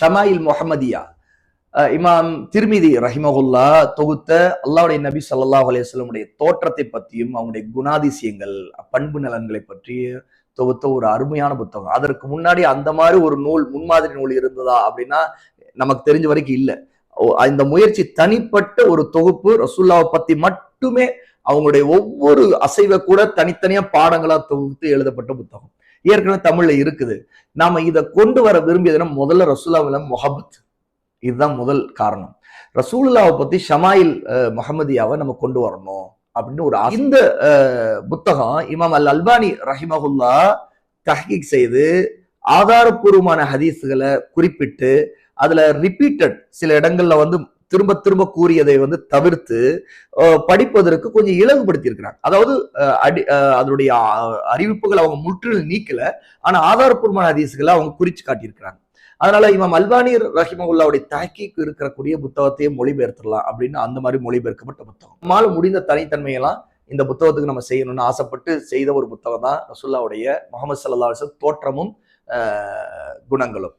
ஷமாயில் முஹம்மதியா இமாம் திர்மிதி ரஹிமஹுல்லா தொகுத்த அல்லாஹ்வுடைய நபி ஸல்லல்லாஹு அலைஹி வஸல்லமுடைய தோற்றத்தை பற்றியும் அவங்களுடைய குணாதிசயங்கள் பண்பு நலன்களை பற்றி தொகுத்த ஒரு அருமையான புத்தகம். அதற்கு முன்னாடி அந்த மாதிரி ஒரு நூல் முன்மாதிரி நூல் இருந்ததா அப்படின்னா நமக்கு தெரிஞ்ச வரைக்கும் இல்ல. இந்த முயற்சி தனிப்பட்ட ஒரு தொகுப்பு ரசூலுல்லாஹை பத்தி மட்டுமே அவங்களுடைய ஒவ்வொரு அசைவை கூட தனித்தனியா பாடங்களா தொகுத்து எழுதப்பட்ட புத்தகம். ஏற்கனவே தமிழ்ல இருக்குது. நாம இதை கொண்டு வர விரும்பியதுன்னா முதல்ல ரசூலுல்லாஹ்வில முஹப்பத், இதுதான் முதல் காரணம். ரசூலுல்லாஹை பத்தி ஷமாயில் முஹம்மதியாவை நம்ம கொண்டு வரணும் அப்படின்னு ஒரு இந்த புத்தகம் இமாம் அல் அல்பானி ரஹிமஹுல்லா தஹ்கீக் செய்து ஆதாரப்பூர்வமான ஹதீஸ்களை குறிப்பிட்டு அதுல ரிப்பீட்டட் சில இடங்கள்ல வந்து திரும்ப திரும்ப கூறியதை வந்து தவிர்த்து படிப்பதற்கு கொஞ்சம் இலகுபடுத்தி இருக்கிறாங்க. அதாவது அதனுடைய அறிவிப்புகள் அவங்க முற்றிலும் நீக்கல, ஆனா ஆதாரப்பூர்வமான ஹதீஸ்களை அவங்க குறிச்சு காட்டியிருக்கிறாங்க. அதனால இமாம் அல்பானி ரஹிமஹுல்லாவுடைய தஹ்கீக் இருக்கக்கூடிய புத்தகத்தையே மொழிபெயர்த்துடலாம் அப்படின்னு அந்த மாதிரி மொழிபெயர்க்கப்பட்ட புத்தகம். நம்மால முடிந்த தனித்தன்மையெல்லாம் இந்த புத்தகத்துக்கு நம்ம செய்யணும்னு ஆசைப்பட்டு செய்த ஒரு புத்தகம் தான் ரசூலுல்லாஹ்வுடைய முஹம்மது ஸல்லல்லாஹு அலைஹி வஸல்லம் தோற்றமும் குணங்களும்.